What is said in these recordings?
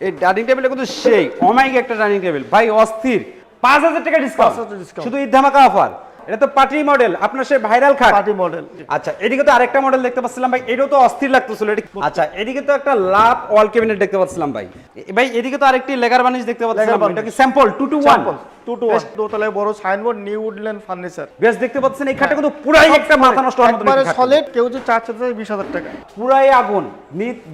এই ডাইনিং টেবিলটা কিন্তু সেই অমাইক একটা ডাইনিং টেবিল ভাই, অস্থির। 5000 টাকা ডিসকাউন্ট শুধু ঈদ ধামাকা অফার। এটা তো পার্টি মডেল, আপনার সেই ভাইরাল খাট পার্টি মডেল। আচ্ছা, এদিকে তো আরেকটা মডেল দেখতে পাচ্ছিলাম ভাই, এটাও তো অস্থির লাগতেছিল। আচ্ছা, এদিকে তো একটা লাভ ওয়াল ক্যাবিনেট দেখতে পাচ্ছিলাম ভাই। ভাই এদিকে তো আরেকটি লেগার বানিশ দেখতে পাচ্ছিলাম, এটা কি স্যাম্পল 2 to 1? 2 to 1 দোতলায় বড় সাইনবোর্ড, নিউ উডল্যান্ড ফার্নিচার। বেশ, দেখতে পাচ্ছেন এই খাটটা কিন্তু পুরাই একটা মাথা নষ্ট হওয়ার মতো একবারে সলিড। কেউ যে চাচ্ছে 20000 টাকা, পুরাই আগুন।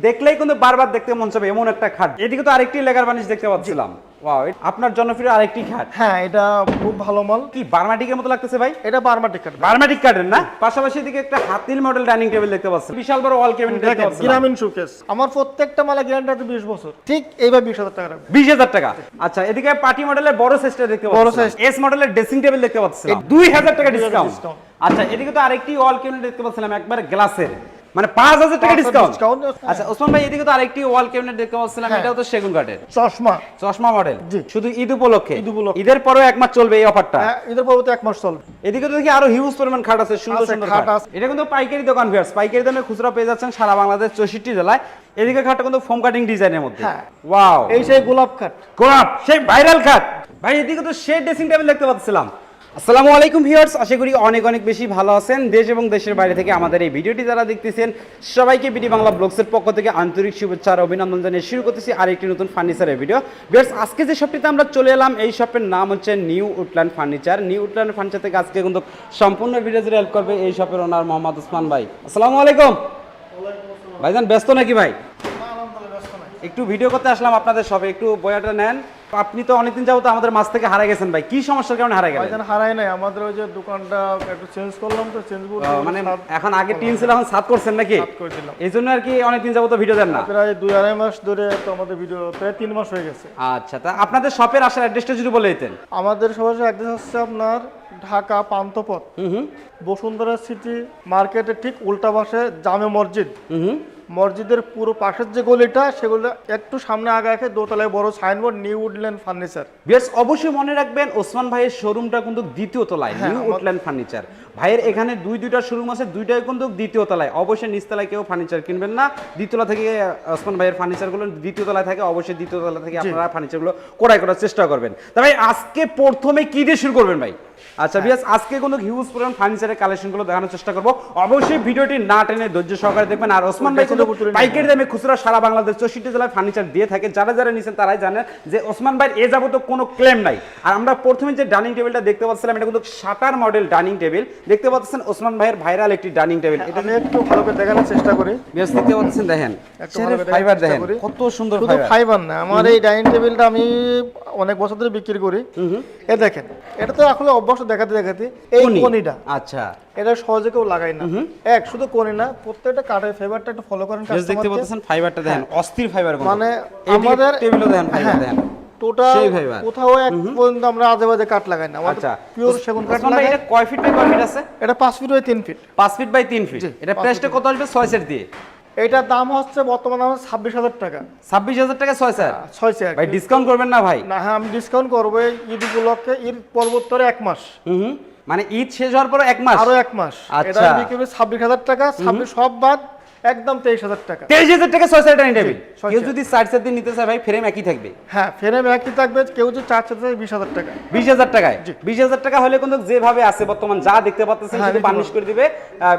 দেখলেই কিন্তু বারবার দেখতে মন চাবে এমন একটা খাট। এদিকে তো আরেকটি লেগার বানিশ দেখতে পাচ্ছিলাম। ওয়াও, আপনার জনপ্রিয় আরেকটি খাট। হ্যাঁ এটা খুব ভালো মাল। কি বার্মাটিকের মতো লাগতেছে ভাই? এটা বার্মাটিক কাঠ, বার্মাটিক কাঠের না? পাশাপাশি এদিকে একটা হাতিল মডেল ডাইনিং টেবিল দেখতে পাচ্ছেন, বিশাল বড় ওয়াল ক্যাবিনেট দেখতে পাচ্ছেন, গ্রামীণ শোকেস। আমার প্রত্যেকটা মালা গ্যারান্টি আছে 20 বছর। ঠিক এইভাবে 20000 টাকা রাখবে। 20000 টাকা। আচ্ছা, এদিকে পার্টি মডেলের বড় সাইজটা দেখতে পাচ্ছেন, বড় সাইজ। এস মডেলের ড্রেসিং টেবিল দেখতে পাচ্ছেন, 2000 টাকা ডিসকাউন্ট। আচ্ছা, এদিকে তো আরেকটি ওয়াল ক্যাবিনেট দেখতে পাচ্ছিলাম একবার গ্লাসের, মানে 5000 টাকা ডিসকাউন্ট। আচ্ছা ওসমান ভাই, এদিকে তো আরেকটি ওয়াল ক্যাবিনেট দেখতে পাচ্ছিলাম, এটাও তো সেগুন কাঠের, চশমা মডেল। শুধু ঈদ উপলক্ষে, ঈদের পরেও এক মাস চলবে এই অফারটা। হ্যাঁ, ঈদের পরে তো এক মাস চলবে। এদিকে তো দেখি আরো হিউজ পরিমাণ খাট আছে, সুন্দর সুন্দর খাট। এটা কিন্তু পাইকারি দোকান ভিউয়ার্স, পাইকারি দামে খুচরা পেয়ে যাচ্ছেন সারা বাংলাদেশ 64 জেলায়। এদিকে খাটটা কিন্তু ফোম কাটিং ডিজাইনের মধ্যে। ওয়াও, এই সেই গোলাপ খাট, গোলাপ সেই ভাইরাল খাট ভাই। এদিকে তো সেই ড্রেসিং টেবিল দেখতে পাচ্ছিলাম। আসসালামু আলাইকুম ভিউয়ার্স, আশা করি অনেক অনেক বেশি ভালো আছেন। দেশ এবং দেশের বাইরে থেকে আমাদের এই ভিডিওটি যারা দেখতেছেন সবাইকে বিডি বাংলা ব্লগসের পক্ষ থেকে আন্তরিক শুভেচ্ছা আর অভিনন্দন জানিয়ে শুরু করতেছি আরেকটি নতুন ফার্নিচারের ভিডিও। ভিউয়ার্স, আজকে যে শপটিতে আমরা চলে এলাম, এই শপের নাম হচ্ছে new woodland furniture. New woodland furniture থেকে আজকে কিন্তু সম্পূর্ণ ভিডিও জুড়ে হেল্প করবে এই শপের ওনার মোহাম্মদ ওসমান ভাই। আসসালামু আলাইকুম ভাইজান, ব্যস্ত নাকি ভাই? একটু ভিডিও করতে আসলাম আপনাদের শপে, একটু বয়াটা নেন। আপনি তো অনেকদিন যাবত আমাদের মাছ থেকে হারিয়ে গেছেন ভাই, কি সমস্যার কারণে হারিয়ে গেলেন? ভাইজান হারাই নাই, আমাদের ওই যে দোকানটা একটু চেঞ্জ করলাম, তো চেঞ্জ করে মানে এখন আগে টিন ছিল, এখন সাত করছেন নাকি? করে দিলাম। এই জন্য আর কি অনেকদিন যাবত ভিডিও দেন না। প্রায় 2-2.5 মাস ধরে তো আমাদের ভিডিও, প্রায় 3 মাস হয়ে গেছে। আচ্ছা, তা আপনাদের শপের আসার অ্যাড্রেসটা যদি বলে দিতেন। আমাদের সরাসরি অ্যাড্রেস হচ্ছে আপনার ঢাকা পান্থপথ, বসুন্ধরা সিটি মার্কেটের ঠিক উল্টা পাশে জামে মসজিদ। মসজিদের পুরো পাশের যে গলিটা, সেগুলো একটু সামনে আগে রেখে দোতলায় বড় সাইনবোর্ড, নিউ উডল্যান্ড ফার্নিচার। বেশ, অবশ্যই মনে রাখবেন ওসমান ভাইয়ের শোরুমটা কিন্তু দ্বিতীয় তলায়, নিউ উডল্যান্ড ফার্নিচার। ভাইয়ের এখানে দুইটা শোরুম আছে, দুইটাই কিন্তু দ্বিতীয় তলায়। অবশ্যই নিচতলায় কেউ ফার্নিচার কিনবেন না, দ্বিতীয়তলা থেকে ওসমান ভাইয়ের ফার্নিচারগুলো দ্বিতীয় তলায় থাকে। অবশ্যই দ্বিতীয় তলা থেকে আপনারা ফার্নিচারগুলো ক্রয় করার চেষ্টা করবেন। তবে আজকে প্রথমে কি দিয়ে শুরু করবেন ভাই? আচ্ছা বিয়াস, আজকে কিন্তু হিউজ পরিমাণ ফার্নিচারের কালেকশনগুলো দেখানোর চেষ্টা করব। অবশ্যই ভিডিওটি না টেনে ধৈর্য সহকারে দেখবেন। আর ওসমান ভাই কিন্তু পাইকারি দামে খুচরা সারা বাংলাদেশ 64 জেলায় ফার্নিচার দিয়ে থাকে। যারা যারা নিছেন তারাই জানেন যে ওসমান ভাইয়ের এ যাবত কোনো ক্লেম নাই। আর আমরা প্রথমে যে ডাইনিং টেবিলটা দেখতে পাচ্ছিলাম, এটা কিন্তু শাটার মডেল ডাইনিং টেবিল দেখতে পাচ্ছেন, ওসমান ভাইয়ের ভাইরাল একটি ডাইনিং টেবিল। এটা আমি একটু ভালো করে দেখানোর চেষ্টা করি। বিয়াস, দেখতে পাচ্ছেন, দেখেন ফাইবার, দেখেন কত সুন্দর ফাইবার। ফাইবার না, আমার এই ডাইনিং টেবিলটা আমি অনেক বছর ধরে বিক্রি করি। এ দেখেন, এটা তো আসলে অভ্যাস দেখাতে দেখাতে এই কোণিটা, আচ্ছা এটা সহজে কেউ লাগায় না। শুধু কোণি না, প্রত্যেকটা কাঠের ফাইবারটা একটু ফলো করেন। দেখতে পাচ্ছেন ফাইবারটা দেখেন, অস্থির ফাইবার। মানে আমাদের টেবিলও দেখেন ফাইবার, দেখেন টোটাল কোথাও এক পর্যন্ত আমরা আজেবাজে কাঠ লাগাই না। আচ্ছা, পিওর সেগুন কাঠ লাগাই। এটা কয় ফিট বাই কয় ফিট আছে? এটা 5 feet by 3 feet. 5 feet by 3 feet. এটা প্রাইসটা কত আসবে 6 সেট দিয়ে? এটার দাম হচ্ছে বর্তমানে 26,000 টাকা। 26,000 টাকা 6 সেট? 6 সেট ভাই ডিসকাউন্ট করবেন না ভাই? না, হ্যাঁ আমি ডিসকাউন্ট করব। ঈদ উপলক্ষে, ঈদ পরবর্তী 1 মাস, মানে ঈদ শেষ হওয়ার পর 1 মাস, আরো 1 মাস। এটা বিক্রি হবে 26,000 টাকা, 26 সব বাদ একদম 23,000 টাকা। 23,000 টাকা 6 সেট ডাইনিং টেবিল। কেউ যদি 4 সেট দিয়ে নিতে চায় ভাই, ফ্রেম একই থাকবে? হ্যাঁ, ফ্রেম একই থাকবে। কেউ যদি 4 সেট চায় 20,000 টাকা। 20,000 টাকায়? 20,000 টাকা হলে কিন্তু যেভাবে আছে বর্তমান যা দেখতে পাচ্ছেন শুধু বার্নিশ করে দিবে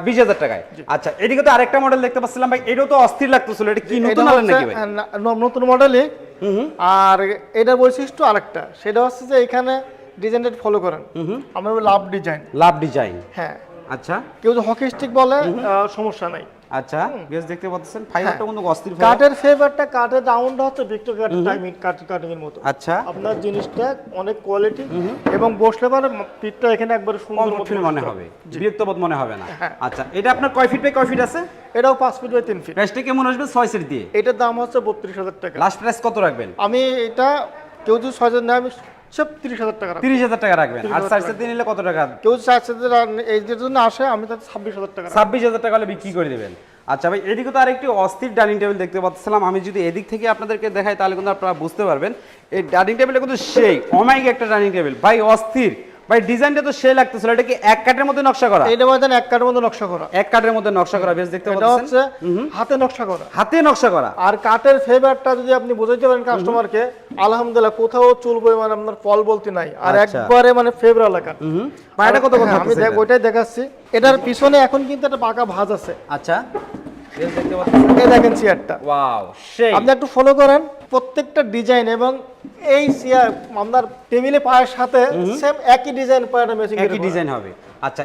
20,000 টাকায়। আচ্ছা, এদিকে তো আরেকটা মডেল দেখতে পাচ্ছিলাম ভাই, এটাও তো অস্থির লাগতেছিল। এটা কি নতুন মডেল নাকি ভাই? নতুন মডেলই। আর এটার বৈশিষ্ট্য আরেকটা, সেটা হচ্ছে যে এখানে ডিজাইনটা ফলো করেন। আমরা লাভ ডিজাইন। লাভ ডিজাইন, হ্যাঁ। আচ্ছা, কেউ যদি হকি স্টিক বলে সমস্যা নাই। আচ্ছা বেশ, দেখতে পাচ্ছেন ফাইবারটা কিন্তু অস্থির ফাইবার। কাঠের ফেভারটা, কাঠের রাউন্ডটা হচ্ছে ভিক্টোরিয়া কাটিং এর মতো। আচ্ছা, আপনার জিনিসটা অনেক কোয়ালিটি এবং বসলে পরে পিঠটা এখানে একবারে সুন্দর মনে হবে, বিরক্তবোধ মনে হবে না। আচ্ছা, এটা আপনার কয় ফিট বাই কয় ফিট আছে? এটাও 5 ফিট বাই 3 ফিট। প্রাইসটা কেমন আসবে 6 সেট দিয়ে? এটার দাম হচ্ছে 32,000 টাকা। লাস্ট প্রাইস কত রাখবেন? আমি এটা কেউ যদি 6 সেট নেয়, আমি সব 30,000 টাকা রাখবো। 30,000 টাকা রাখবেন। আর 4 সেট দিয়ে নিলে কত টাকা? কেউ 4 সেট এই যে জন্য আসে, আমি তাতে 26,000 টাকা। 26,000 টাকা হলে বিক্রি করে দেবেন। আচ্ছা ভাই, এদিকে তো আরেকটি অস্থির ডাইনিং টেবিল দেখতে পাচ্ছিলাম। আমি যদি এদিক থেকে আপনাদেরকে দেখাই তাহলে কিন্তু আপনারা বুঝতে পারবেন এই ডাইনিং টেবিলটা কিন্তু সেই অমাইক একটা ডাইনিং টেবিল ভাই, অস্থির ভাই ডিজাইনটা তো সেই লাগতেছিল, এটা কি এক কাটের মধ্যে নকশা করা? এইটা ভাইজান এক কাঠের মধ্যে নকশা করা, এক কাটের মধ্যে নকশা করা, বেশ দেখতে এটা পাচ্ছেন হচ্ছে হাতে নকশা করা। হাতে নকশা করা। আর কাঠের ফেভারটা যদি আপনি বুঝাইতে পারেন কাস্টমারকে, আলহামদুলিল্লাহ কোথাও চুল পরিমাণ আপনার ফল বলতে নাই, আর আচ্ছা। একবারে মানে ফেভার এলাকা। পায়টা কত কথা আমি ওইটাই দেখাচ্ছি। এটার পিছনে এখন কিন্তু একটা পাকা ভাঁজ আছে, আচ্ছা বেশ দেখতে পাচ্ছেন, এই দেখেন চেয়ারটা, ওয়াও সেই। আপনি একটু ফলো করেন প্রত্যেকটা ডিজাইন, এবং এই চেয়ার আপনার টেবিলে পায়ের সাথে সেম একই ডিজাইন পায়টা ম্যাচিং একই ডিজাইন হবে। আচ্ছা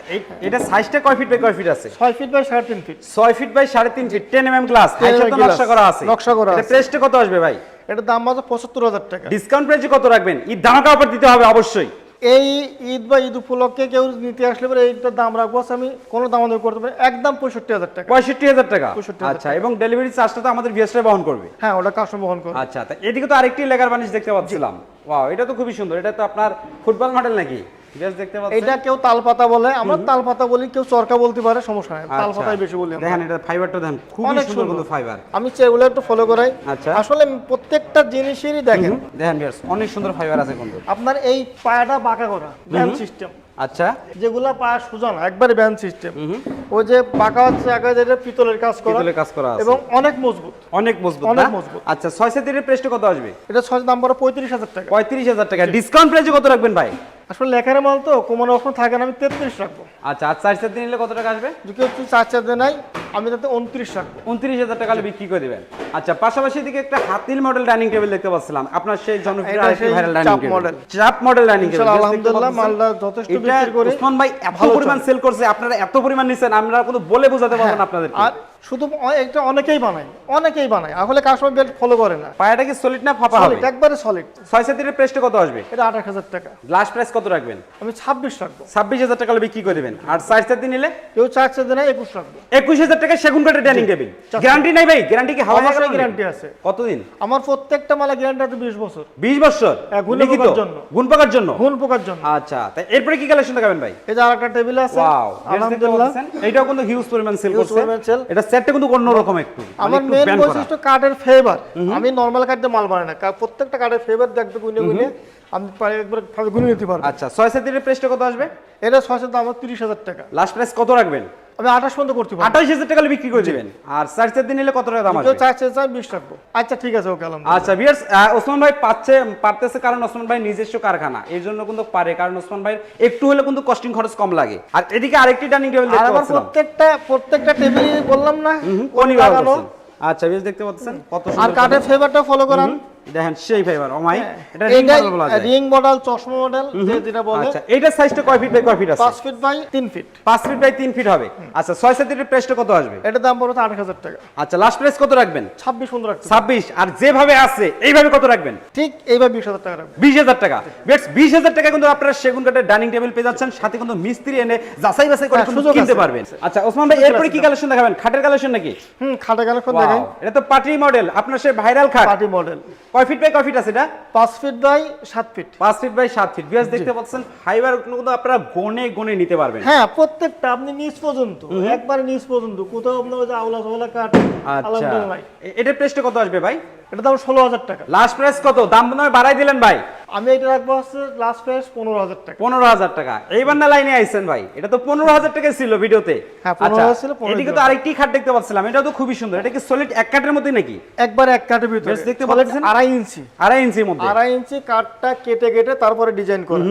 এটা সাইজটা কয় ফিট বাই কয় ফিট আছে? 6 feet by 3.5 feet. 6 feet by 3.5 feet, 10 mm glass, 10 mm সাথে নকশা করা আছে। নকশা করা এটা আছে। প্রাইসটা কত আসবে ভাই? এটার দাম মাত্র 75,000 টাকা। ডিসকাউন্ট প্রাইসে কত রাখবেন? ঈদ ধামাকা অফার দিতে হবে অবশ্যই। এই ঈদ বা ঈদ উপলক্ষে কেউ নিতে আসলে পরে এইটার দাম রাখবো আমি কোনো দাম আমাদের করতে পারি একদম 65,000 টাকা। 65,000 টাকা। 65,000 আচ্ছা, এবং ডেলিভারি চার্জটা তো আমাদের ভিএসটা বহন করবে। হ্যাঁ, ওটা কাস্টমার বহন করে। আচ্ছা, তা এদিকে তো আরেকটি লেগার বানিশ দেখতে পাচ্ছিলাম। ওয়াও, এটা তো খুবই সুন্দর। এটা তো আপনার ফুটবল মডেল নাকি? বেশ দেখতে পাচ্ছেন। এটা কেউ তালপাতা বলে, আমরা তালপাতা বলি, কেউ চরকা বলতে পারে, সমস্যা নাই, আচ্ছা, তালপাতাই বেশি বলি আমরা। দেখেন এটা ফাইবারটা দেখেন, খুবই অনেক সুন্দর সুন্দর কিন্তু ফাইবার। আমি চেগুলো একটু ফলো করাই। আচ্ছা। আসলে প্রত্যেকটা জিনিসেরই দেখেন দেখেন ভিউয়ার্স, অনেক সুন্দর ফাইবার আছে কিন্তু। আপনার এই পায়াটা বাঁকা করা ব্যান্ড সিস্টেম, আচ্ছা, যেগুলা পায়া সোজা না, একবারে ব্যান্ড সিস্টেম। ওই যে বাঁকা হচ্ছে একেবারে পিতলের কাজ করা, পিতলের কাজ করা আছে এবং অনেক মজবুত, অনেক মজবুত অনেক না? মজবুত। আচ্ছা, 6 সেটের প্রাইসটা কত আসবে? এটা 6 দাম পড়ে 35,000 টাকা। 35,000 টাকা। ডিসকাউন্ট প্রাইসে কত রাখবেন ভাই? আসলে লেখার মাল তো কমানো অপশন থাকে না, আমি 33 রাখবো। আচ্ছা, আর 4 সেট নিলে কত টাকা আসবে? যদি কেউ 4 দেয় নাই, আমি তাতে 29 রাখবো। 29,000 টাকা বিক্রি করে দিবেন। আচ্ছা, পাশাপাশি এদিকে একটা হাতিল মডেল ডাইনিং টেবিল দেখতে পাচ্ছিলাম, আপনার সেই জনপ্রিয় এটা আরেকটি সেই ভাইরাল ডাইনিং চাপ টেবিল, মডেল। চাপ মডেল ডাইনিং টেবিল। ইনশাআল্লাহ আলহামদুলিল্লাহ মালটা যথেষ্ট বিক্রি করে। ওসমান ভাই এত ভালো পরিমাণ চলে। সেল করছে, আপনারা এত পরিমাণ নিছেন, আমরা কোনো বলে বোঝাতে পারবো না আপনাদের। আর শুধু এটা অনেকেই বানায়, অনেকেই বানায়, আসলে কাস্টমার বেল্ট ফলো করে না। পায়াটা কি সলিড না ফাঁপা হবে? সলিড, একবারে সলিড। 6 সেটের প্রাইসটা কত আসবে? এটা 28,000 টাকা। লাস্ট প্রাইস কত রাখবেন? আমি 26 রাখবো। 26,000 টাকা বিক্রি করে দিবেন। আর 4 সেট নিলে কেউ 4 দেয় নাই, 21 রাখবো। 21,000 টাকা সেগুন কাঠের ডাইনিং টেবিল। গ্যারান্টি নাই ভাই? গ্যারান্টি কি হাওয়া অবশ্যই লাগানো? গ্যারান্টি আছে। কতদিন? আমার প্রত্যেকটা মালে গ্যারান্টি আছে 20 বছর। 20 বছর গুণ লিখিত? পোকার জন্য। গুণ পোকার জন্য? ঘুন পোকার জন্য। আচ্ছা, তাই এরপরে কি কালেকশন দেখাবেন ভাই? এই যে আরেকটা টেবিল আছে, ওয়াও, আলহামদুলিল্লাহ। এইটাও কিন্তু হিউজ পরিমাণ সেল Huge করছে। পরিমাণ sell। এটা সেটটা কিন্তু অন্য রকম একটু। আমার একটু মেন ব্যান্ড করা। বৈশিষ্ট্য কাঠের ফেভার। আমি নরমাল কাঠ দিয়ে মাল বানাই না, প্রত্যেকটা কাঠের ফেভার দেখবে গুনে গুনে আপনি একবার গুনে নিতে পারবেন। আচ্ছা, 6 সেটের প্রাইসটা কত আসবে? এটা 6 দাম 30,000 টাকা। লাস্ট প্রাইস কত রাখবেন? আমি 28 পর্যন্ত করতে পারবো। 28,000 টাকা বিক্রি করে দিবেন। আর 4 সেট নিলে কত টাকা দাম কেউ আসবে? 4 চাই 20 রাখবো। আচ্ছা ঠিক আছে, ওকে আলহামদুলিল্লাহ। আচ্ছা ভিউয়ার্স, ওসমান ভাই পারতেছে কারণ ওসমান ভাই নিজস্ব কারখানা, এই জন্য কিন্তু পারে, কারণ ওসমান ভাই একটু হলে কিন্তু কস্টিং খরচ কম লাগে। আর এদিকে আরেকটি ডাইনিং টেবিল আর দেখতে আমার পাচ্ছিলাম। প্রত্যেকটা টেবিল বললাম না কোনি লাগানো। আচ্ছা, বেশ দেখতে পাচ্ছেন কত আর সুন্দর। কাঠের ফেভারটা ফলো করান। দেখেন সেই ফাইবার ওমাই, এটা রিং এইটা মডেল বলা যায়। রিং মডেল, চশমা মডেল যেটা বলে। আচ্ছা, এইটার সাইজটা কয় ফিট বাই কয় ফিট আছে? 5 feet by 3 feet. 5 feet by 3 feet হবে। আচ্ছা, 6 সেটের প্রাইসটা কত আসবে? এটা দাম পড়বে 28,000 টাকা। আচ্ছা, লাস্ট প্রাইস কত রাখবেন? 26 পর্যন্ত রাখতে। 26। আর যেভাবে আছে এইভাবে কত রাখবেন? ঠিক এইবার 20,000 টাকা রাখবো। 20,000 টাকা। বেশ 20,000 টাকা কিন্তু আপনারা সেগুন কাঠের ডাইনিং টেবিল পেয়ে যাচ্ছেন, সাথে কিন্তু মিস্ত্রি এনে যাচাই বাছাই করে হ্যাঁ, কিন্তু সুযোগ কিনতে আছে। পারবেন। আচ্ছা ওসমান ভাই, এরপরে কি কালেকশন দেখাবেন? খাটের কালেকশন নাকি? খাটে কালেকশন দেখাই। Wow, এটা তো পার্টি মডেল, আপনার সেই ভাইরাল খাট। Party model. কয় ফিট বাই কয় ফিট আছে এটা? 5 feet by 7 feet. 5 feet by 7 feet. বিয়াস দেখতে পাচ্ছেন ফাইবার কিন্তু আপনারা গনে গনে নিতে পারবেন। হ্যাঁ, প্রত্যেকটা আপনি নিচ পর্যন্ত, একবারে নিচ পর্যন্ত, কোথাও আপনার ওই যে আওলা সওলা কাট আচ্ছা, আলহামদুলিল্লাহ নাই। এটার প্রাইসটা কত আসবে ভাই? এটা দাম 16,000 টাকা। লাস্ট প্রাইস কত? দাম নয় বাড়াই দিলেন ভাই। আমি এটা রাখবো হচ্ছে লাস্ট প্রাইস 15,000 টাকা। 15,000 টাকা। এইবার না লাইনে আইছেন ভাই, এটা তো 15,000 টাকা ছিল ভিডিওতে। হ্যাঁ, 15,000 ছিল, 15,000 এদিকে তো আরেকটি খাট দেখতে পাচ্ছিলাম, এটা তো খুবই সুন্দর। এটা কি সলিড এক কাঠের মধ্যে নাকি? একবার এক কাঠের ভিতরে বেশ দেখতে solid পাচ্ছেন। 2.5 ইঞ্চি। 2.5 ইঞ্চির মধ্যে। 2.5 ইঞ্চি কাঠটা কেটে কেটে তারপরে ডিজাইন করা।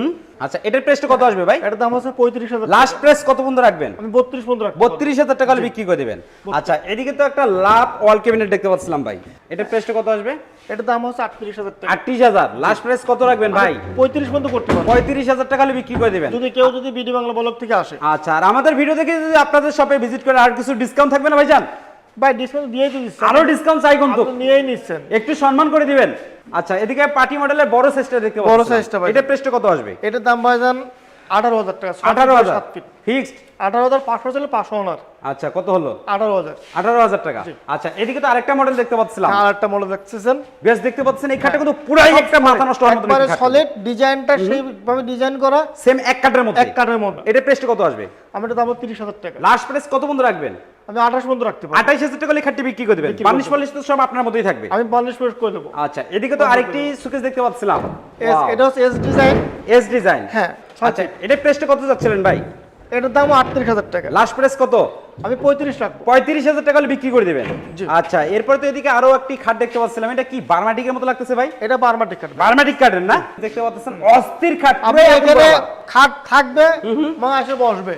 আচ্ছা, এটার প্রাইসটা কত আসবে ভাই? এটার দাম হচ্ছে 35,000। লাস্ট প্রাইস কত পর্যন্ত রাখবেন? আমি 32 পর্যন্ত রাখবো। 32,000 টাকা বিক্রি করে দিবেন। আচ্ছা, এদিকে তো একটা লাভ ওয়াল ক্যাবিনেট দেখতে পাচ্ছিলাম ভাই, এটার প্রাইসটা কত আসবে? এটার দাম হচ্ছে 38,000 টাকা। 38,000। লাস্ট প্রাইস কত রাখবেন ভাই? 35 পর্যন্ত করতে পারবো 35,000 টাকা বিক্রি করে দিবেন। যদি কেউ যদি বিডি বাংলা ব্লগ থেকে আসে। আচ্ছা, আর আমাদের ভিডিও দেখে যদি আপনাদের শপে ভিজিট করে আর কিছু ডিসকাউন্ট থাকবে না ভাইজান? ভাই ডিসকাউন্ট দিয়ে দিচ্ছি। আরো ডিসকাউন্ট চাই কিন্তু, আপনি নিয়েই নিচ্ছেন। একটু সম্মান করে দিবেন। আচ্ছা, এদিকে পার্টি মডেলের বড় সাইজটা দেখতে পাচ্ছি। বড় সাইজটা ভাই। এটার প্রাইসটা কত আসবে? এটার দাম ভাইজান 18,000 টাকা। 18,000 7 ফিট। ফিক্সড। 18,500 ছিল 500 ওনার। আচ্ছা, কত হলো? 18,000। 18,000 টাকা। আচ্ছা, এদিকে তো আরেকটা মডেল দেখতে পাচ্ছিলাম। আর একটা মডেল দেখতেছেন। বেশ দেখতে পাচ্ছেন, এই খাটটা কিন্তু পুরাই একটা মাথা নষ্ট হওয়ার মতো। একবারে সলিড, ডিজাইনটা সেইভাবে ডিজাইন করা, সেম এক কাঠের মধ্যে। এক কাঠের মধ্যে। এটার প্রাইসটা কত আসবে? আমি এটা দাম 30,000 টাকা। লাস্ট প্রাইস কত বন্ধু রাখবেন? আমি 28 পর্যন্ত রাখতে পারবো। 28,000 টাকা খাটটি বিক্রি করে দিবেন। বার্নিশ পলিশ তো সব আপনার মতোই থাকবে। আমি 42 করে দেবো। আচ্ছা, এদিকে তো আরেকটি সুকেস দেখতে পাচ্ছিলাম। এটা হচ্ছে এস ডিজাইন। S design. হ্যাঁ, আচ্ছা এটা প্রাইসটা কত যাচ্ছিলেন ভাই? এটার দাম 38,000 টাকা। লাস্ট প্রাইস কত? আমি 35 রাখবো। 35,000 টাকা হলে বিক্রি করে দিবেন। জি। আচ্ছা এরপরে তো এদিকে আরো একটি খাট দেখতে পাচ্ছিলাম, এটা কি বার্মাটিকের মতো লাগতেছে ভাই? এটা বার্মাটিক কাঠ। বার্মাটিক কাঠের না? দেখতে পাচ্ছেন অস্থির খাট, আপনি পুরো এখানে একদম খাট থাকবে এবং এসে বসবে,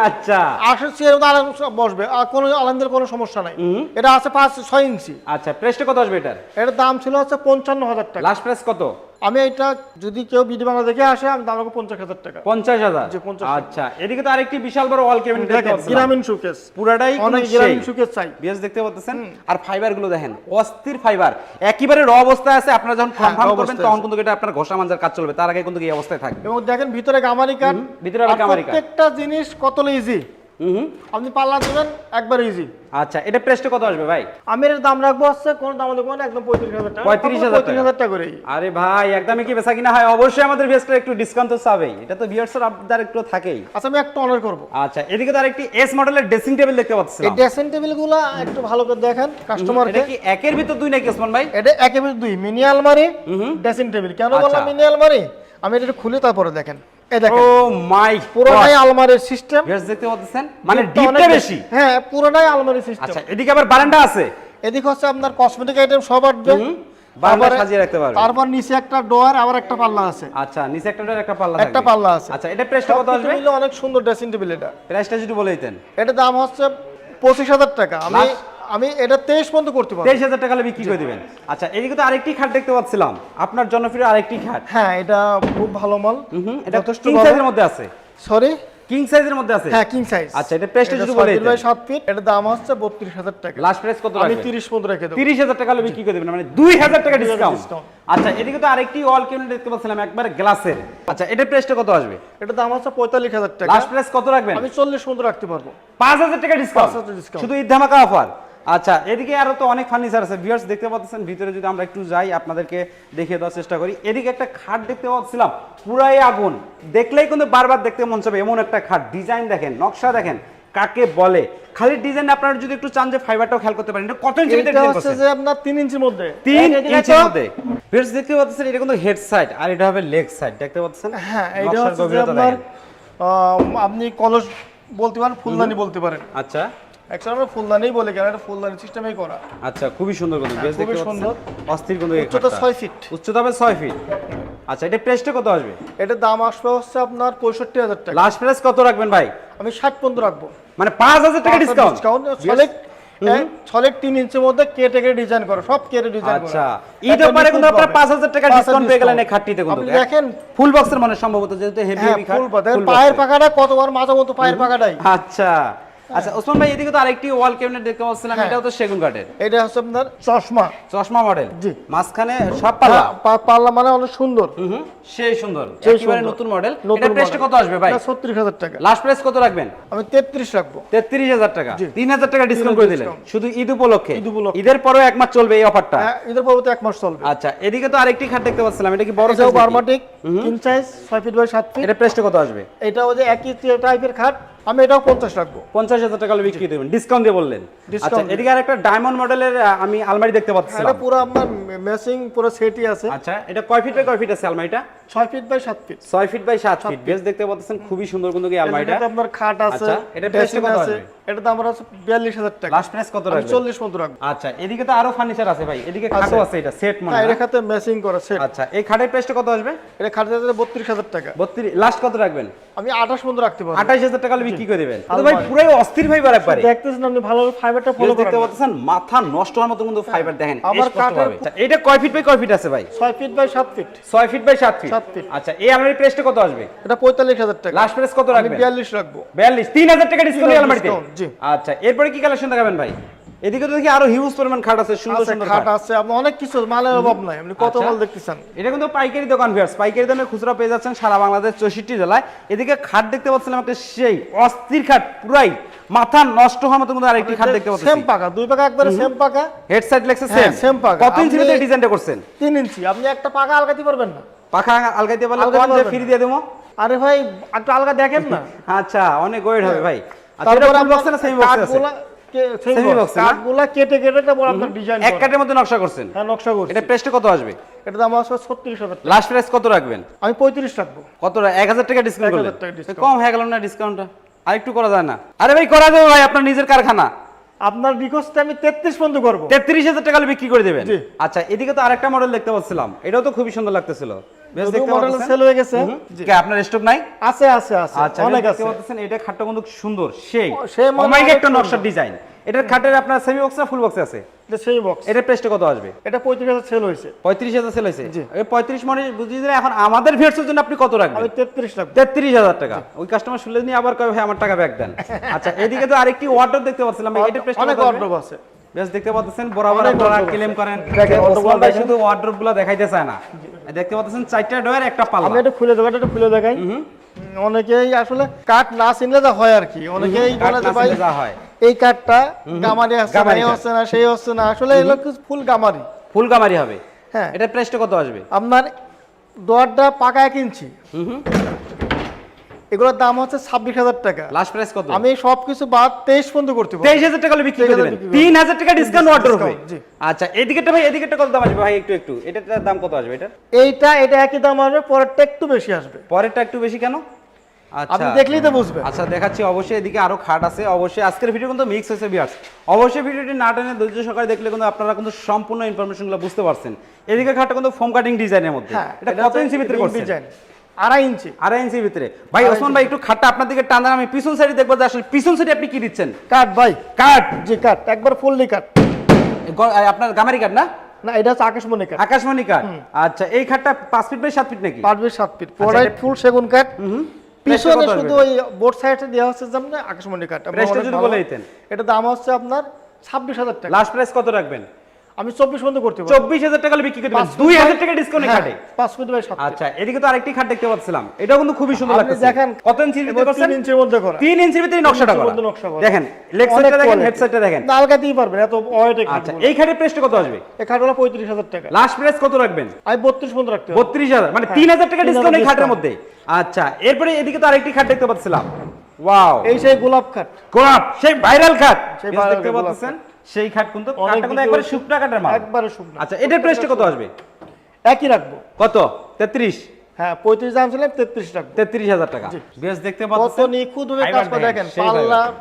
আচ্ছা আসে চেয়ার আরাম বসবে, আর কোনো আলহামদুলিল্লাহ কোনো সমস্যা নাই। এটা আছে 5-6 ইঞ্চি। আচ্ছা প্রাইসটা কত আসবে এটার? এটার দাম ছিল হচ্ছে 55,000 টাকা। লাস্ট প্রাইস কত? আমি এটা যদি কেউ বিডি বাংলা দেখে আসে আমি দাম রাখবো 50,000 টাকা। 50,000? জি, 50,000। আচ্ছা এদিকে তো আরেকটি বিশাল বড় ওয়াল ক্যাবিনেট দেখতে দেখেন পাচ্ছেন, গ্রামীণ শোকেস, পুরাটাই অনেক কিন্তু গ্রামীণ সেই। শোকেস চাই। বিএস দেখতে পাচ্ছেন, আর ফাইবার গুলো দেখেন অস্থির ফাইবার, একেবারে র অবস্থায় আছে। আপনারা যখন হ্যাঁ, কনফার্ম raw করবেন অবস্থায় তখন আছে। কিন্তু এটা আপনার ঘষা মাঞ্জার কাজ চলবে, তার আগে কিন্তু এই অবস্থায় থাকবে। এবং দেখেন ভিতরে গামারি কাঠ, ভিতরে আবার আর গামারি কাঠ। প্রত্যেকটা জিনিস কত ইজি, আপনি পাল্লা দেবেন একবার ইজি। আচ্ছা এটা প্রাইসটা কত আসবে ভাই? আমি এর দাম রাখবো হচ্ছে কোন দাম দেবো না, একদম 35,000 টাকা। 35,000 35,000 টাকা করেই। আরে ভাই একদমই কি বেচা কিনা হয়? অবশ্যই আমাদের ভিউয়ার্সরা একটু ডিসকাউন্ট তো চাবেই, এটা তো ভিউয়ার্সের আপনাদের একটু থাকেই। আচ্ছা আমি একটা অনার করবো। আচ্ছা এদিকে তো আরেকটি এস মডেলের ড্রেসিং টেবিল দেখতে এই পাচ্ছিলাম, ড্রেসিং টেবিল গুলা একটু ভালো করে দেখেন কাস্টমারকে। এটা কি একের ভিতর দুই নাকি ওসমান ভাই? এটা একেবারে 2 মিনি আলমারি ড্রেসিং টেবিল। কেন বললাম আচ্ছা। মিনি আলমারি? আমি এটা খুলে তারপরে দেখেন, এই ও দেখেন মাই পুরোটাই আলমারির সিস্টেম। ভিউয়ার্স দেখতে পাচ্ছেন, মানে ডিপটা বেশি। হ্যাঁ পুরোটাই আলমারি সিস্টেম। আচ্ছা এদিকে আবার বারান্দা আছে, এদিকে হচ্ছে আপনার কসমেটিক আইটেম সব আসবে, বারান্দা তারপরে- সাজিয়ে রাখতে পারবে। তারপর নিচে একটা ডোর, আবার একটা পাল্লা আছে, আচ্ছা নিচে একটা ডোর, একটা পাল্লা একটা থাকবে। পাল্লা আছে। আচ্ছা এটা প্রাইসটা কত আসবে? মিলে অনেক সুন্দর ড্রেসিং টেবিল। এটা প্রাইসটা যদি বলে দিতেন। এটা দাম হচ্ছে 25,000 টাকা। আমি এটা 23 পর্যন্ত করতে পারবো। 23,000 টাকা হলে বিক্রি করে দিবেন। আচ্ছা এদিকে তো আরেকটি খাট দেখতে পাচ্ছিলাম, আপনার জনপ্রিয় আরেকটি খাট। হ্যাঁ এটা খুব ভালো মাল। এটা যথেষ্ট কিং ভালো। সাইজের মধ্যে আছে। সরি, কিং সাইজের মধ্যে আছে। হ্যাঁ কিং সাইজ। আচ্ছা এটা প্রাইসটা যদি 6 বলে ফিট দিতেন। By 7 feet. এটা দাম হচ্ছে 32,000 টাকা। লাস্ট প্রাইস কত আমি রাখবেন? 30 পর্যন্ত রেখে দেবো। 30,000 টাকা হলে বিক্রি করে দিবেন, মানে 2,000 টাকা ডিসকাউন্ট। discount। আচ্ছা এদিকে তো আরেকটি ওয়াল ক্যাবিনেট দেখতে পাচ্ছিলাম একবার গ্লাসের। আচ্ছা এটার প্রাইসটা কত আসবে? এটা দাম হচ্ছে 45,000 টাকা। লাস্ট প্রাইস কত রাখবেন? আমি 40 পর্যন্ত রাখতে পারবো। 5,000 টাকা ডিসকাউন্ট, 5,000 discount। শুধু ঈদ ধামাকা অফার। আচ্ছা এদিকে আরো তো অনেক ফার্নিচার আছে, ভিউয়ার্স দেখতে পাচ্ছেন। ভিতরে যদি আমরা একটু যাই আপনাদেরকে দেখিয়ে দেওয়ার চেষ্টা করি। এদিকে একটা খাট দেখতে পাচ্ছিলাম, পুরাই আগুন, দেখলেই কিন্তু বারবার দেখতে মন চাবে এমন একটা খাট। ডিজাইন দেখেন, নকশা দেখেন, কাকে বলে। খালি ডিজাইন আপনারা যদি একটু চান যে ফাইবারটাও খেয়াল করতে পারেন। এটা কত ইঞ্চি ভিতরে এটা ডিজাইন হচ্ছে করছেন? যে আপনার 3 ইঞ্চির মধ্যে। 3 এই যে ইঞ্চির দেখো। মধ্যে। ভিউয়ার্স দেখতে পাচ্ছেন এটা কিন্তু হেড সাইড, আর এটা হবে লেগ সাইড, দেখতে পাচ্ছেন। হ্যাঁ এটা নকশার হচ্ছে যে গভীরতা আপনার দেখেন। আপনি কলস বলতে পারেন, ফুলদানি বলতে পারেন। আচ্ছা অ্যাকচুয়ালি আমরা ফুলদানিই বলি, কারণ এটা ফুলদানি সিস্টেমেই করা। আচ্ছা খুবই সুন্দর কিন্তু ভিউয়ার্স খুবই দেখতে সুন্দর। পাচ্ছেন। অস্থির কিন্তু এই উচ্চতা খাটটা। 6 ফিট। উচ্চতা হবে 6 ফিট। আচ্ছা এটা প্রাইসটা কত আসবে? এটার দাম আসবে হচ্ছে আপনার 65,000 টাকা। লাস্ট প্রাইস কত রাখবেন ভাই? আমি 60 পর্যন্ত রাখবো। মানে 5,000 টাকা ডিসকাউন্ট। সলিড 3 ইঞ্চির মধ্যে কেটে ডিজাইন করা, সব কেটে ডিজাইন করা। আচ্ছা ঈদ অফারে কিন্তু আপনারা 5,000 টাকা ডিসকাউন্ট পেয়ে গেলেন এই খাটটিতে কিন্তু। আপনি দেখেন ফুল বক্সের মানে সম্ভবত, যেহেতু হেভি হ্যাঁ হেভি খাট। ফুল পাতা, full পায়ের box এর। পাকাটা কতবার মাথা মতো পায়ের পাকাটাই। আচ্ছা আচ্ছা ওসমান ভাই এদিকে তো আরেকটি ওয়াল ক্যাবিনেট দেখতে পাচ্ছিলাম, হ্যাঁ। এটাও তো সেগুন কাঠের। এটা হচ্ছে আপনার চশমা। চশমা মডেল, জি। মাঝখানে সব পাল্লা। পাল্লা মানে অনেক সুন্দর, সেই সুন্দর, সেই একেবারে সুন্দর। নতুন মডেল। নতুন এটা প্রাইসটা model। কত আসবে ভাই? এটা 36,000 টাকা। লাস্ট প্রাইস কত রাখবেন? আমি 33 রাখবো। 33,000 টাকা। জি। 3,000 টাকা ডিসকাউন্ট করে দিলেন discount। শুধু ঈদ উপলক্ষে। ঈদ উপলক্ষে। ঈদের পরেও এক মাস চলবে এই অফারটা। হ্যাঁ, ঈদের পরবর্তী 1 মাস চলবে। আচ্ছা এদিকে তো আরেকটি খাট দেখতে পাচ্ছিলাম, এটা কি বড় এটাও size নাকি? বার্মাটিক, king size, 6 feet by 7 feet. এটা প্রাইসটা কত আসবে? এটাও যে একই টাইপের খাট, আমি এটাও 50 রাখবো। 50,000 টাকা বিক্রি দেবেন, ডিসকাউন্ট দিয়ে বললেন। Discount আচ্ছা দিয়ে। এদিকে আরেকটা ডায়মন্ড মডেলের আমি আলমারি দেখতে পাচ্ছিলাম। এটা পুরো আপনার ম্যাচিং পুরো সেটই আছে। আচ্ছা এটা কয় ফিট বাই কয় ফিট আছে আলমারিটা? 6 feet by 7 feet. 6 feet by 7 feet. বেশ দেখতে পাচ্ছেন, খুবই সুন্দর কিন্তু এই আলমারিটা। এটাতে আপনার খাট আছে, আচ্ছা, এটার ড্রেসিং price কত আছে। আসবে? এটা দাম আছে 42,000 টাকা। লাস্ট প্রাইস কত আমি রাখবেন? 40 পর্যন্ত রাখবো। আচ্ছা এদিকে তো আরো ফার্নিচার আছে ভাই, এদিকে খাটও আছে, এটা সেট মনে হ্যাঁ, হয় এর সাথে ম্যাচিং করা সেট। আচ্ছা এই খাটের প্রাইসটা কত আসবে? এটা খাট আছে 32,000 টাকা। 32। লাস্ট কত রাখবেন? আমি 28 পর্যন্ত রাখতে পারবো। 28,000 টাকা বিক্রি করে দিবেন। তো আলমারি। ভাই পুরো অস্থির ফাইবার একবারে। দেখতেছেন আপনি ভালোভাবে ফাইবারটা ফলো দেখতে করেন। পাচ্ছেন, মাথা নষ্ট হওয়ার মতো কিন্তু ফাইবার দেখেন। আমার কাঠের- আচ্ছা এটা কয় ফিট বাই কয় ফিট আছে ভাই? 6 feet by 7 feet. 6 feet by 7 feet. 7 feet. আচ্ছা এই আলমারির প্রাইসটা কত আসবে? এটা 45,000 টাকা। লাস্ট প্রাইস কত আমি রাখবেন? 42 রাখবো। 42। 3,000 টাকা ডিসকাউন্ট এই আলমারিতে। discount, জি। আচ্ছা এরপরে কি কালেকশন দেখাবেন ভাই? এদিকে তো দেখি আরো হিউজ পরিমাণ খাট আছে, সুন্দর আছে, সুন্দর খাট খাট। আছে, আপনি অনেক কিছু মালের অভাব নাই। আপনি কত আচ্ছা। মাল দেখতেছেন? এটা কিন্তু পাইকারি দোকান ভিউয়ার্স, পাইকারি দামে খুচরা পেয়ে যাচ্ছেন সারা বাংলাদেশ 64 জেলায়। এদিকে খাট দেখতে পাচ্ছিলাম একটা সেই অস্থির খাট, পুরাই মাথা নষ্ট হওয়ার মতো কিন্তু আরেকটি খাট দেখতে পাচ্ছি। সেম পাকা, দুই পাকা একবারে সেম পাকা। হেড সাইড লেগছে হ্যাঁ, সেম। same পাকা। কত ইঞ্চি আপনি- ভিতরে ডিজাইনটা করছেন? 3 ইঞ্চি। আপনি একটা পাকা আলগাতে পারবেন না। পাখা আলগাইতে পারলে আলগাতে কোন যে পারবেন ফ্রি না। দিয়ে দেবো? আরে ভাই একটু আলগা দেখেন না। আচ্ছা অনেক ওয়েট হবে ভাই। আচ্ছা এটা ফুল বক্স না সেমি বক্স আছে? Semi box না? কাঠগুলা কেটে কেটে তারপর আপনার ডিজাইন এক কাটের মধ্যে নকশা করছেন। হ্যাঁ নকশা করছি। এটা প্রাইসটা কত আসবে? এটা দাম আসবে 36,000 টাকা। লাস্ট প্রাইস কত রাখবেন? আমি 35 রাখবো। কত 1000 টাকা ডিসকাউন্ট করলেন? 1000 টাকা discount। কম হয়ে গেল না ডিসকাউন্টটা? আরেকটু করা যায় না? আরে ভাই করা যাবে ভাই, আপনার নিজের কারখানা। আপনার রিকোয়েস্টে আমি 33 পর্যন্ত করব। 33,000 টাকা বিক্রি করে দেবেন। জি। আচ্ছা, এদিকে তো আরেকটা মডেল দেখতে পাচ্ছিলাম, এটাও তো খুবই সুন্দর লাগতেছিল। বেশ যদিও দেখতে মডেল পাচ্ছেন। সেল হয়ে গেছে। জি। কে আপনার স্টক নাই? আছে আছে আছে আচ্ছা, অনেক দেখতে আছে। পাচ্ছেন এটা খাটটা কিন্তু সুন্দর, সেই সেই মনে অমাইক অনেক একটা সুন্দর। নকশার ডিজাইন। এটার খাটের আপনার সেমি বক্স না ফুল বক্স আছে? এটা সেই বক্স। এটার প্রাইসটা কত আসবে? এটা 35,000 সেল হয়েছে। 35,000 সেল হয়েছে। জি। এই 35 মানে বুঝিয়ে দিলে এখন আমাদের ভিউয়ার্সের জন্য আপনি কত রাখবেন? আমি 33 রাখবো। 33,000 টাকা। ওই কাস্টমার শুনলে নিয়ে আবার কবে ভাই আমার টাকা ব্যাক দেন। আচ্ছা, এদিকে তো আরেকটি ওয়ার্ডরোব দেখতে পাচ্ছিলাম, এটার প্রাইসটা অনেক কত আসবে? অর্ডার আছে। বেশ দেখতে পাচ্ছেন, বরাবর অনেক আপনারা wardrobe ক্লেম আছে। করেন। দেখেন, wardrobe ওসমান ভাই দেখেন। শুধু ওয়ার্ডরোবগুলো দেখাইতে চায় না। দেখতে পাচ্ছেন 4টা ডয়ার একটা আমি পাল্লা। এটা খুলে দেখাই, এটা খুলে দেখাই। অনেকেই আসলে কাঠ না চিনলে যা হয় আর কি, অনেকেই কাঠ বলে না যে ভাই চিনলে যা হয়। এই কাঠটা গামারি আছে না, গামারি এই কাঠ। হচ্ছে না, সেই হচ্ছে না, আসলে এগুলো ফুল গামারি। ফুল কামারি হবে। হ্যাঁ। এটার প্রাইসটা কত আসবে? আপনার দোয়ারটা পাকা 1 ইঞ্চি, এগুলোর দাম হচ্ছে 26,000 টাকা। লাস্ট প্রাইস কত? আমি সবকিছু বাদ 23 পর্যন্ত করতে পারবো। 23,000 টাকা হলে বিক্রি করে 23,000 দেবেন। বিক্রি করে 3,000 টাকা ডিসকাউন্ট অর্ডার হবে। জি। আচ্ছা, এদিকেটা ভাই, এদিকেটা কত দাম আসবে ভাই? একটু এটার দাম কত আসবে এটা? এটা একই দাম আসবে, পরেরটা একটু বেশি আসবে। পরেরটা একটু বেশি কেন? আচ্ছা, আপনি দেখলেই তো বুঝবেন। আচ্ছা দেখাচ্ছি। অবশ্যই এদিকে আরো খাট আছে। অবশ্যই আজকের ভিডিও কিন্তু মিক্স হয়েছে ভিউয়ার্স। অবশ্যই ভিডিওটি না টেনে ধৈর্য সহকারে দেখলে কিন্তু আপনারা কিন্তু সম্পূর্ণ ইনফরমেশনগুলো বুঝতে পারছেন। এদিকে খাটটা কিন্তু ফোম কাটিং ডিজাইনের মধ্যে। হ্যাঁ, এটা কত ইঞ্চি ভিতরে করছেন? ডিজাইন 2.5 ইঞ্চি। 2.5 ইঞ্চির ভিতরে। ভাই ওসমান ভাই একটু খাটটা আপনার দিকে টান দেন, আমি পিছন সাইডে দেখবো যে আসলে পিছন সাইডে আপনি কি দিচ্ছেন। কাঠ ভাই, কাট জি কাঠ, একবার ফুললি কাঠ। আপনার গামারি কাট না? না, এটা হচ্ছে আকাশমণি কাঠ। আকাশমণি কাট। আচ্ছা, এই খাটটা 5 ফিট বাই 7 ফিট নাকি? 5 বাই 7 ফিট, পুরোটাই ফুল সেগুন কাঠ। পিছনে কত আসবে শুধু ওই বোর্ড সাইডে দেওয়া হচ্ছে যেমন আকাশমণি কাঠ। প্রাইসটা যদি বলে দিতেন। এটা দাম হচ্ছে আপনার 26,000 টাকা। লাস্ট প্রাইস কত রাখবেন? আমি 24 পর্যন্ত করতে পারবো। 24,000 টাকা হলে বিক্রি করে দেবেন। 5 ফিট 2,000 বাই- টাকা ডিসকাউন্টে হ্যাঁ, খাটে। 5 ফিট বাই 7 ফিট। আচ্ছা, এদিকে তো আরেকটি খাট দেখতে পাচ্ছিলাম, এটাও কিন্তু খুবই সুন্দর আপনি লাগতেছে। দেখেন, কত ইঞ্চির ভিতরে এবার করছেন? 3 ইঞ্চির মধ্যে করা। 3 ইঞ্চির ভিতরে নকশাটা করা। মধ্যে নকশা করা। দেখেন, লেগ অনেক সাইডটা দেখেন, quality। হেড সাইডটা দেখেন। না, আলগাতেই পারবেন, এত ওয়েট কাঠ। আচ্ছা, এই খাটের প্রাইসটা কত আসবে? এই কাঠ হলো 35,000 টাকা। লাস্ট প্রাইস কত রাখবেন? আমি 32 পর্যন্ত রাখতে পারবো। 32,000 মানে হ্যাঁ, 3,000 টাকা 3,000 ডিসকাউন্ট এই খাটের discount। মধ্যে। আচ্ছা, এরপরে এদিকে তো আরেকটি খাট দেখতে পাচ্ছিলাম। ওয়াও, এই সেই গোলাপ কাঠ। গোলাপ, সেই ভাইরাল খাট। সেই বেশ viral দেখতে গোলাপ পাচ্ছেন, সেই খাট কিন্তু অনেক খাটটা কিন্তু বিক্রি একবারে হচ্ছে। শুকনা কাঠের মাল। একবারে শুকনো। আচ্ছা, এটার প্রাইসটা কত আসবে? একই রাখবো। কত? 33? হ্যাঁ, 35 দাম ছিল, 33 রাখবো। 33,000 টাকা। বেশ দেখতে কত পাচ্ছেন, নিখুঁত ভাবে কাজ করে দেখেন। সেই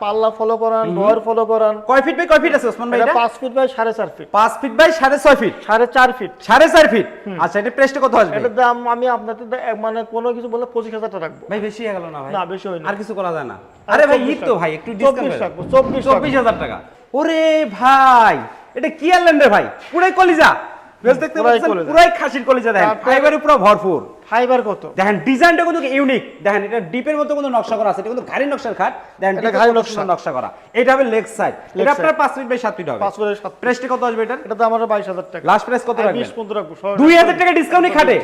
পাল্লা ফলো করান, ডয়ার ফলো করান। কয় ফিট বাই কয় ফিট আছে ওসমান ভাই এটা এটা? 5 feet by 4.5 feet. 5 feet by 6.5 feet. 4.5 feet. 4.5 feet. আচ্ছা, এটা প্রাইসটা কত আসবে? এটার দাম আমি আপনাদের মানে কোনো কিছু বলে 25,000 টাকা রাখবো। ভাই বেশি হয়ে গেল না ভাই? না, বেশি হয়নি। আর কিছু করা যায় না? আরে ভাই, ঈদ তো ভাই, একটু ডিসকাউন্ট 24 রাখবো, 24 রাখবো। 24,000 টাকা। ওরে ভাই, এটা কি আনলেন রে ভাই? পুরাই কলিজা। বেশ দেখতে পুরাই পাচ্ছেন, কলিজা। পুরাই খাসির কলিজা দেখেন, তারপরে- ফাইবারে পুরো ভরপুর। ফাইবার কত? দেখেন ডিজাইনটা কিন্তু ইউনিক। দেখেন, এটা ডিপের মতো কিন্তু নকশা করা আছে, এটা কিন্তু ঘাড়ি নকশার খাট। দেখেন এটা ডিপের ঘাড়ি মতো নকশা। সুন্দর নকশা করা। এটা হবে লেগ সাইড। এটা আপনার 5 ফিট বাই 7 ফিট হবে। 5 বাই 7 ফিট। প্রাইসটা কত আসবে এটা? এটা দাম আমার 22,000 টাকা। লাস্ট প্রাইস কত রাখবেন? 20 পর্যন্ত রাখবো। 2,000 টাকা ডিসকাউন্টে খাটে।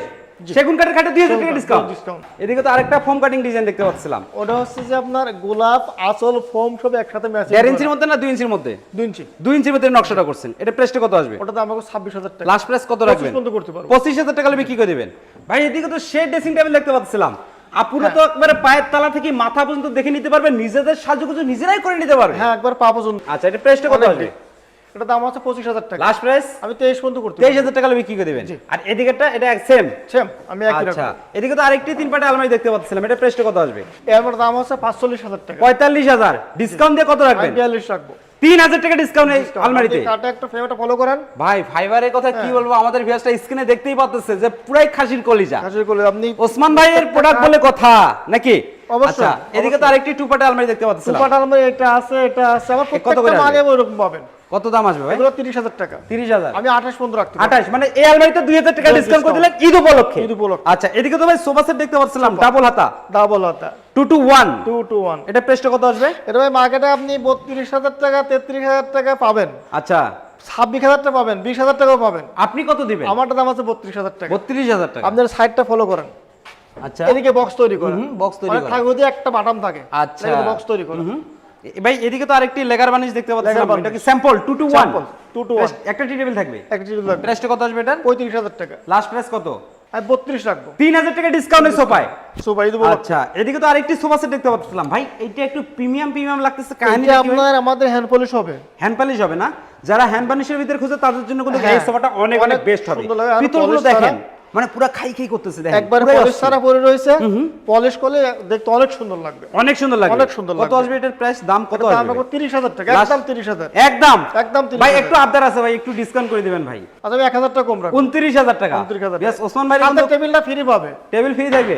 সেগুন কাঠের খাটে 2,000 টাকা ডিসকাউন্ট। ডিসকাউন্ট। এদিকে তো আরেকটা ফোম কাটিং ডিজাইন দেখতে পাচ্ছিলাম। ওটা হচ্ছে যে আপনার গোলাপ, আসল, ফোম সব একসাথে ম্যাচিং। 1.5 ইঞ্চির মধ্যে না 2 ইঞ্চির মধ্যে? 2 ইঞ্চি। 2 ইঞ্চির ভিতরে নকশাটা করছেন। এটা প্রাইসটা কত আসবে? ওটা দাম আমাকে 26,000 টাকা। লাস্ট প্রাইস কত 25 রাখবেন? পর্যন্ত করতে পারবো। 25,000 টাকা হলে বিক্রি করে দিবেন। ভাই এদিকে তো শেড ড্রেসিং টেবিল দেখতে পাচ্ছিলাম। আপুরা তো একবারে পায়ের তলা থেকে মাথা পর্যন্ত দেখে নিতে পারবে, নিজেদের সাজুগুজু নিজেরাই করে নিতে পারবে। হ্যাঁ, একবার পা পর্যন্ত। আচ্ছা, এটা প্রাইসটা কত আসবে? এটা দাম আছে 25,000 টাকা। লাস্ট প্রাইস আমি 23 পর্যন্ত করতে পারবো। 23,000 টাকা হলে বিক্রি করে দিবেন। আর এদিকেটা এটা সেম। সেম, আমি একই আচ্ছা, রাখবো। এদিকে তো আরেকটি 3 পাটে আলমারি দেখতে পাচ্ছিলাম। এটা প্রাইসটা কত আসবে? এর দাম আছে 45,000 টাকা। 45,000 ডিসকাউন্ট দিয়ে কত আমি রাখবেন? 42 রাখবো। 3,000 টাকা ডিসকাউন্ট এই আলমারিতে। আপনি কাটা একটা ফ্রেমটা ফলো করেন। ভাই ফাইবারের কথা কি বলবো, আমাদের ভিউয়ার্সটা স্ক্রিনে দেখতেই পাচ্ছেছে যে পুরাই খাসির কলিজা। হাসির করলে আপনি ওসমান ভাইয়ের প্রোডাক্ট বলে কথা নাকি? অবশ্যই, আচ্ছা, এদিকে তো আরেকটি 2 পাটে আলমারি দেখতে পাচ্ছিলাম। সুপার আলমারি এটা আছে, এটা আছে। আমার কত করে প্রত্যেকটা আসবে? মালে ওরকম পাবেন। কত দাম আসবে ভাই? এগুলো 30,000 টাকা। 30,000। আমি 28 পর্যন্ত রাখতে পারবো। 28 মানে এই আলমারিতে 2,000 টাকা ডিসকাউন্ট করে দিলেন ঈদ উপলক্ষে। ঈদ উপলক্ষে। আচ্ছা, এদিকে তো ভাই সোফা সেট দেখতে পাচ্ছিলাম ডাবল হাতা ডাবল হাতা 2 to 1। 2 to 1। এটা প্রাইসটা কত আসবে? এটা ভাই মার্কেটে আপনি 32,000 টাকা, 33,000 টাকা পাবেন। আচ্ছা, 26,000 টাকা পাবেন, 20,000 টাকাও পাবেন। আপনি কত দিবেন? আমারটা দাম আছে 32,000 টাকা। 32,000 টাকা। আপনার সাইডটা ফলো করেন। আচ্ছা, এদিকে বক্স তৈরি করেন। বক্স তৈরি করেন। থাকে ওদিকে একটা বাটাম থাকে। আচ্ছা, বক্স তৈরি করেন। ভাই এদিকে তো আরেকটি লেগার বানিশ দেখতে পাচ্ছিলাম। Lacquer varnish. এটা কি স্যাম্পল 2 to 1? Sample, 2 to 1। একটা টি টেবিল থাকবে। একটা চিজ লাগবে। প্রাইসটা কত আসবে এটার? 35,000 টাকা। লাস্ট প্রাইস কত? আমি 32 রাখবো। 3000 টাকা ডিসকাউন্টে সোফায়। সোফা ঈদ আচ্ছা, এদিকে তো আরেকটি সোফা সেট দেখতে পাচ্ছিলাম ভাই, এটা একটু প্রিমিয়াম লাগতেছে, কাহিনী এটা আপনার আমাদের হ্যান্ড পলিশ হবে। হ্যান্ড পলিশ হবে না? যারা হ্যান্ড পলিশের ভিতরে খুঁজে তাদের জন্য কিন্তু এই হ্যাঁ, সোফাটা অনেক অনেক বেস্ট হবে। সুন্দর লাগে, আর পিতলগুলো polish দেখেন, ছাড়া- মানে পুরো খাই করতেছে দেখেন, একবার পুরাই পলিশ অস্থির। ছাড়া পরে রয়েছে, পলিশ করলে দেখতে অনেক সুন্দর লাগবে। অনেক সুন্দর লাগে, অনেক সুন্দর কত লাগবে। আসবে এটার প্রাইস, দাম কত এটা আসবে? আমরা 30,000 টাকা, Last- একদম 30,000। একদম একদম 30,000 ভাই, একটু আবদার আছে ভাই, একটু ডিসকাউন্ট করে দিবেন ভাই। আচ্ছা আমি 1,000 টাকা কম রাখবো। 29,000 টাকা। 29,000 Yes, ওসমান ভাই সাথে টেবিলটা ফ্রি পাবে। টেবিল ফ্রি থাকবে।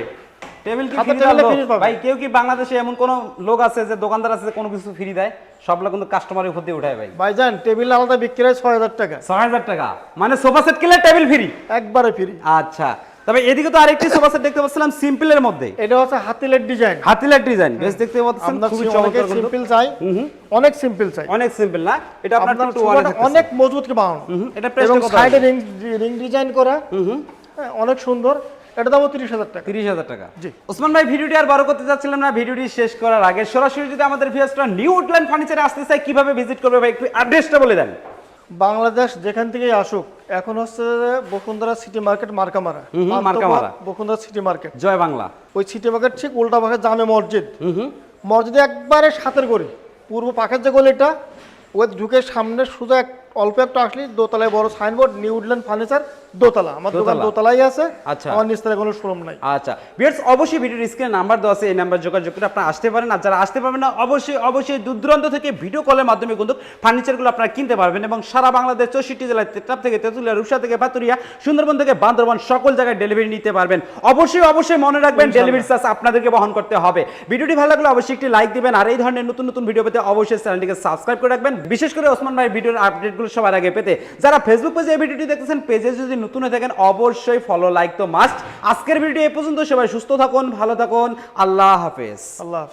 টেবিল কি হাতে ফ্রি টেবিলে দেওয়া free পাবে। ভাই, কেউ কি বাংলাদেশে এমন কোন লোক আছে যে দোকানদার আছে যে কোনো কিছু ফ্রি দেয়? সবগুলো কিন্তু কাস্টমারের উপর দিয়ে উঠায় ভাই। ভাইজান টেবিল আলাদা বিক্রি হয় 6,000 টাকা, 6,000 টাকা, মানে সোফা সেট কিনলে টেবিল ফ্রি। একবারে ফ্রি। আচ্ছা, তবে এদিকে তো আরেকটি সোফা সেট দেখতে পাচ্ছিলাম সিম্পলের মধ্যে, এটা হচ্ছে হাতিলের ডিজাইন। হাতিলের ডিজাইন, বেশ দেখতে পাচ্ছেন, আমরা খুবই অনেকে চমৎকার কিন্তু। সিম্পল চাই, অনেক সিম্পল চাই। অনেক সিম্পল না? এটা আপনার আপনার 2 to 1 সোফাটা অনেক মজবুত করে বানানো, এটা প্রাইস এবং কত? সাইডে রিং ডিজাইন করা, হ্যাঁ, অনেক সুন্দর। এটা দাম 30,000 টাকা। 30,000 টাকা। জি। ওসমান ভাই, ভিডিওটি আর বড় করতে যাচ্ছিলাম না, ভিডিওটি শেষ করার আগে সরাসরি যদি আমাদের ভিউয়ার্সরা নিউ উডল্যান্ড ফার্নিচারে আসতে চায় কিভাবে ভিজিট করবে ভাই, একটু অ্যাড্রেসটা বলে দেন। বাংলাদেশ যেখান থেকেই আসুক, এখন হচ্ছে যে বসুন্ধরা সিটি মার্কেট মার্কামারা, মার্কামারা। বসুন্ধরা সিটি মার্কেট, জয় বাংলা। ওই সিটি মার্কেট ঠিক উল্টা পাশে জামে মসজিদ, মসজিদে একবারে সাথের গলি, পূর্ব পাশের যে গলিটা, ওই ঢুকে সামনে সোজা অল্প একটু আসলে দোতলায় বড় সাইনবোর্ড নিউ উডল্যান্ড ফার্নিচার, দোতলা। আমার দোকান দোতলা। দোতলাই আছে, আচ্ছা। আমার নিচতলায় কোনো শোরুম নাই। আচ্ছা ভিউয়ার্স, অবশ্যই ভিডিওর স্ক্রিনে নাম্বার দেওয়া আছে, এই নাম্বার যোগাযোগ করে আপনারা আসতে পারেন। আর যারা আসতে পারবেন না, অবশ্যই দূর দূরান্ত থেকে ভিডিও কলের মাধ্যমে কিন্তু ফার্নিচারগুলো আপনারা কিনতে পারবেন, এবং সারা বাংলাদেশ 64 জেলায়, তেতরাপ থেকে তেতুলিয়া, রূপসা থেকে পাতুরিয়া, সুন্দরবন থেকে বান্দরবান, সকল জায়গায় ডেলিভারি নিতে পারবেন। অবশ্যই মনে রাখবেন, ডেলিভারি চার্জ আপনাদেরকে বহন করতে হবে। ভিডিওটি ভালো লাগলে অবশ্যই একটি লাইক দিবেন, আর এই ধরনের নতুন ভিডিও পেতে অবশ্যই চ্যানেলটিকে সাবস্ক্রাইব করে রাখবেন। বিশেষ করে ওসমান ভাই ভিডিওর আপডেটগুলো সবার আগে পেতে যারা ফেসবুক পেজে এই ভিডিওটি দেখতেছেন, পেজে যদি নতুন হয়ে থাকেন অবশ্যই ফলো, লাইক তো মাস্ট। আজকের ভিডিও এ পর্যন্ত, সবাই সুস্থ থাকুন, ভালো থাকুন, আল্লাহ হাফেজ। আল্লাহ হাফেজ।